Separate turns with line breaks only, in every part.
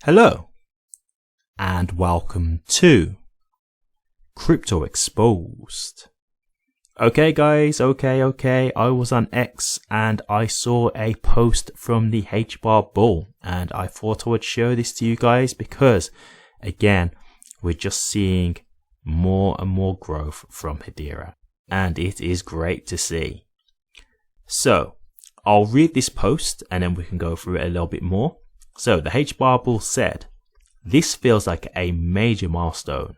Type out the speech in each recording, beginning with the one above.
Hello and welcome to Crypto Exposed. Okay guys, okay, I was on X and I saw a post from the HBAR bull and I thought I would show this to you guys because again, we're just seeing more and more growth from Hedera and it is great to see. So, I'll read this post and then we can go through it a little bit more. So, the HBAR bull said, "This feels like a major milestone.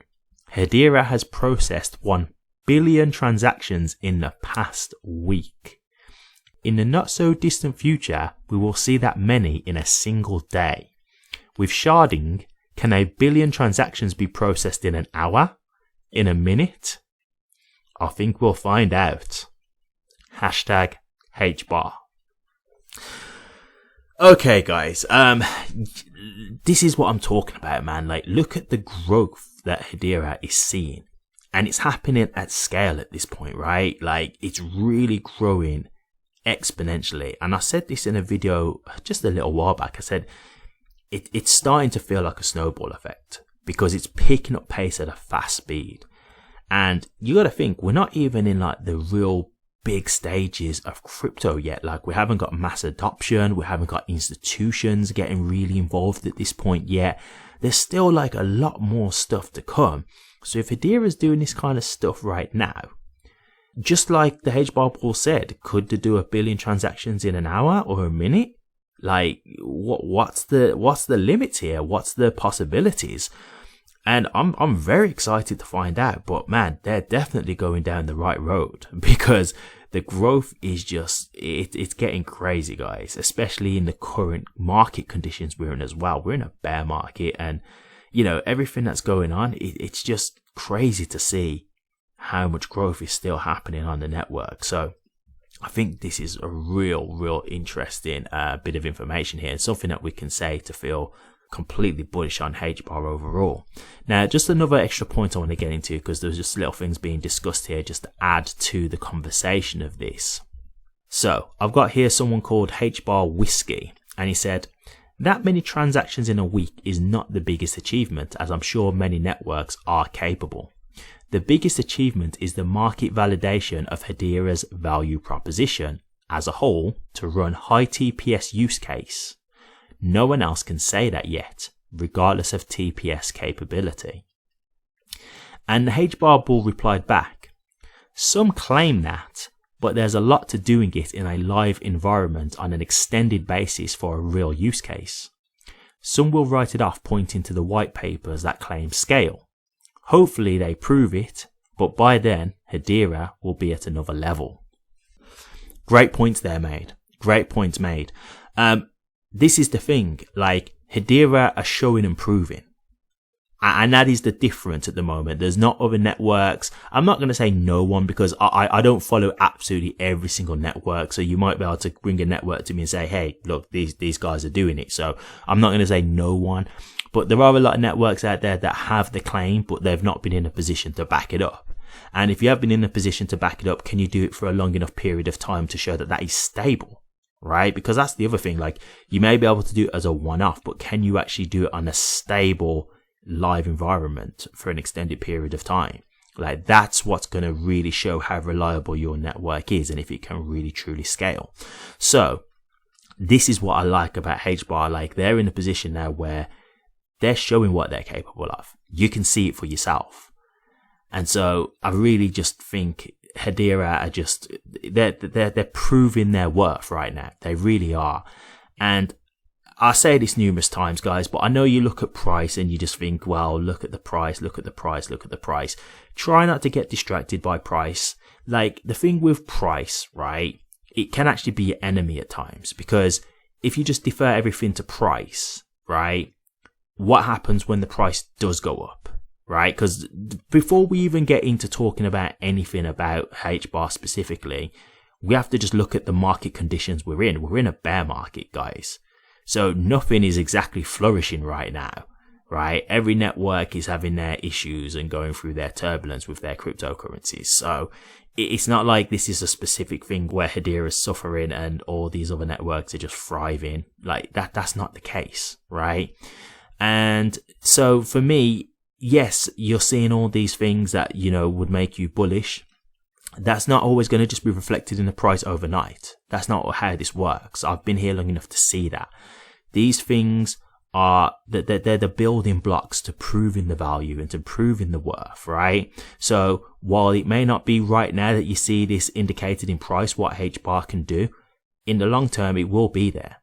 Hedera has processed 1 billion transactions in the past week. In the not so distant future, we will see that many in a single day. With sharding, can 1 billion transactions be processed in an hour? In a minute? I think we'll find out. Hashtag HBAR." Okay guys, this is what I'm talking about, man. Like, look at the growth that Hedera is seeing. And it's happening at scale at this point, right? Like, it's really growing exponentially. And I said this in a video just a little while back. I said, it's starting to feel like a snowball effect because it's picking up pace at a fast speed. And you got to think, we're not even in like the real big stages of crypto yet. Like, we haven't got mass adoption, we haven't got institutions getting really involved at this point yet. There's still like a lot more stuff to come. So if Hedera is doing this kind of stuff right now, just like the HBAR bull said, could they do 1 billion transactions in an hour or a minute? Like, what's the limits here? What's the possibilities? And I'm very excited to find out, but man, they're definitely going down the right road because the growth is just, it's getting crazy, guys, especially in the current market conditions we're in as well. We're in a bear market and, you know, everything that's going on, it's just crazy to see how much growth is still happening on the network. So I think this is a real interesting bit of information here, and something that we can say to feel completely bullish on HBAR overall. Now, just another extra point I want to get into because there's just little things being discussed here just to add to the conversation of this. So, I've got here someone called HBAR Whiskey, and he said, "That many transactions in a week is not the biggest achievement, as I'm sure many networks are capable. The biggest achievement is the market validation of Hedera's value proposition as a whole to run high TPS use case. No one else can say that yet, regardless of TPS capability." And the HBAR bull replied back, "Some claim that, but there's a lot to doing it in a live environment on an extended basis for a real use case. Some will write it off pointing to the white papers that claim scale. Hopefully they prove it, but by then Hedera will be at another level." Great points there made. Great points made. This is the thing, like, Hedera are showing and proving. And that is the difference at the moment. There's not other networks. I'm not going to say no one because I don't follow absolutely every single network. So you might be able to bring a network to me and say, hey, look, these guys are doing it. So I'm not going to say no one. But there are a lot of networks out there that have the claim, but they've not been in a position to back it up. And if you have been in a position to back it up, can you do it for a long enough period of time to show that that is stable? Right? Because that's the other thing. Like, you may be able to do it as a one-off, but can you actually do it on a stable live environment for an extended period of time? Like, that's what's going to really show how reliable your network is and if it can really truly scale. So this is what I like about HBAR. Like, they're in a position now where they're showing what they're capable of. You can see it for yourself. And so I really just think Hedera are just, they're proving their worth right now. They really are. And I say this numerous times, guys, but I know you look at price and you just think, well, look at the price, look at the price, look at the price. Try not to get distracted by price. Like, the thing with price, right, it can actually be your enemy at times, because if you just defer everything to price, right, what happens when the price does go up? Right? Because before we even get into talking about anything about HBAR specifically, we have to just look at the market conditions we're in. We're in a bear market, guys. So nothing is exactly flourishing right now, right? Every network is having their issues and going through their turbulence with their cryptocurrencies. So it's not like this is a specific thing where Hedera is suffering and all these other networks are just thriving. Like, that's not the case, right? And so for me, yes, you're seeing all these things that, would make you bullish. That's not always going to just be reflected in the price overnight. That's not how this works. I've been here long enough to see that. These things are, they're the building blocks to proving the value and to proving the worth, right? So while it may not be right now that you see this indicated in price, what HBAR can do, in the long term, it will be there.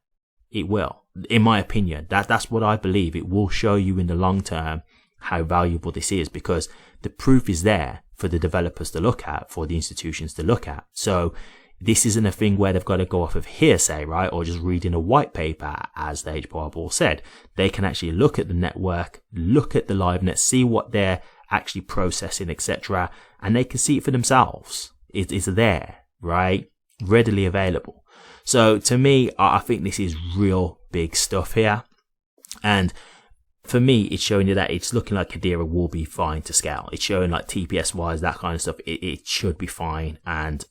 It will. In my opinion, that's what I believe. It will show you in the long term how valuable this is, because the proof is there for the developers to look at, for the institutions to look at. So this isn't a thing where they've got to go off of hearsay, right? Or just reading a white paper, as the HBAR Bull said. They can actually look at the network, look at the live net, see what they're actually processing, etc. And they can see it for themselves. It's there, right? Readily available. So to me, I think this is real big stuff here. And for me, it's showing you that it's looking like Hedera will be fine to scale. It's showing like TPS wise, that kind of stuff. It should be fine. And,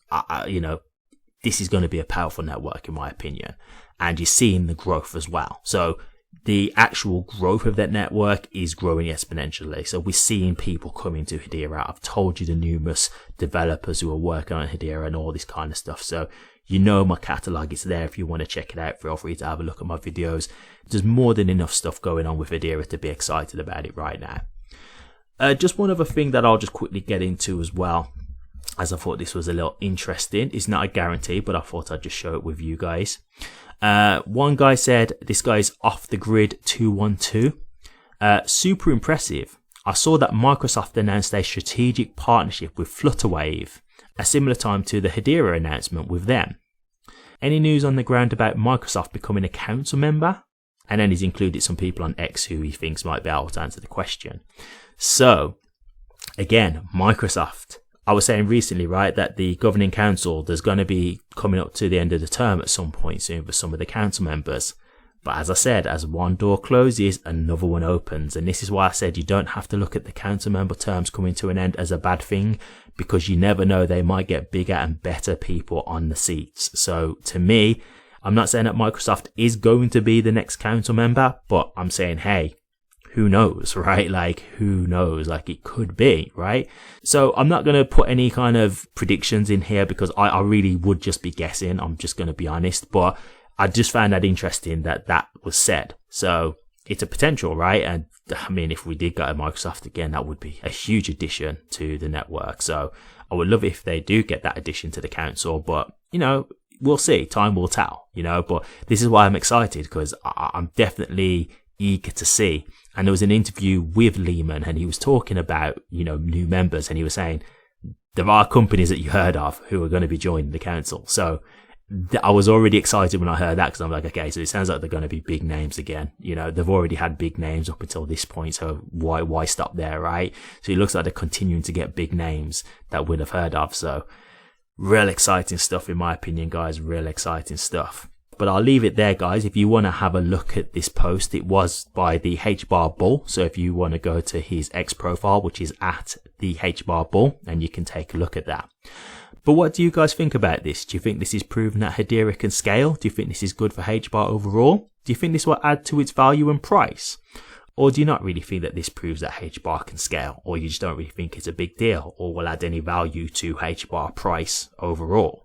this is going to be a powerful network in my opinion. And you're seeing the growth as well. So the actual growth of that network is growing exponentially. So we're seeing people coming to Hedera. I've told you the numerous developers who are working on Hedera and all this kind of stuff. So my catalog is there. If you want to check it out, feel free to have a look at my videos. There's more than enough stuff going on with Hedera to be excited about it right now. Just one other thing that I'll just quickly get into as well, as I thought this was a little interesting. It's not a guarantee, but I thought I'd just show it with you guys. One guy said, this guy's off the grid 212. Super impressive. I saw that Microsoft announced a strategic partnership with Flutterwave, a similar time to the Hedera announcement with them. Any news on the ground about Microsoft becoming a council member? And then he's included some people on X who he thinks might be able to answer the question. So, again, Microsoft. I was saying recently, right, that the governing council, there's going to be coming up to the end of the term at some point soon for some of the council members. But as I said, as one door closes, another one opens. And this is why I said you don't have to look at the council member terms coming to an end as a bad thing, because you never know, they might get bigger and better people on the seats. So to me, I'm not saying that Microsoft is going to be the next council member, but I'm saying, hey, who knows, right? Like, who knows? Like, it could be, right? So I'm not going to put any kind of predictions in here because I really would just be guessing. I'm just going to be honest, but I just found that interesting that that was said. So it's a potential, right? And I mean, if we did go to Microsoft again, that would be a huge addition to the network. So I would love it if they do get that addition to the council, but we'll see. Time will tell, but this is why I'm excited, because I'm definitely eager to see. And there was an interview with Leemon and he was talking about, new members, and he was saying there are companies that you heard of who are going to be joining the council. So I was already excited when I heard that, because I'm like, okay, so it sounds like they're going to be big names again. They've already had big names up until this point, so why stop there, right? So it looks like they're continuing to get big names that we'd have heard of. So real exciting stuff in my opinion, guys, real exciting stuff. But I'll leave it there, guys. If you want to have a look at this post, it was by the HBAR Bull. So if you want to go to his X profile, which is at the HBAR Bull, and you can take a look at that. But what do you guys think about this? Do you think this is proving that Hedera can scale? Do you think this is good for HBAR overall? Do you think this will add to its value and price? Or do you not really think that this proves that HBAR can scale? Or you just don't really think it's a big deal or will add any value to HBAR price overall?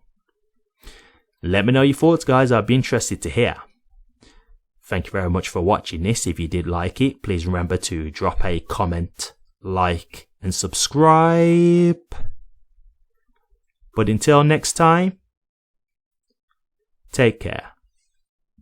Let me know your thoughts, guys. I'd be interested to hear. Thank you very much for watching this. If you did like it, please remember to drop a comment, like, and subscribe. But until next time, take care.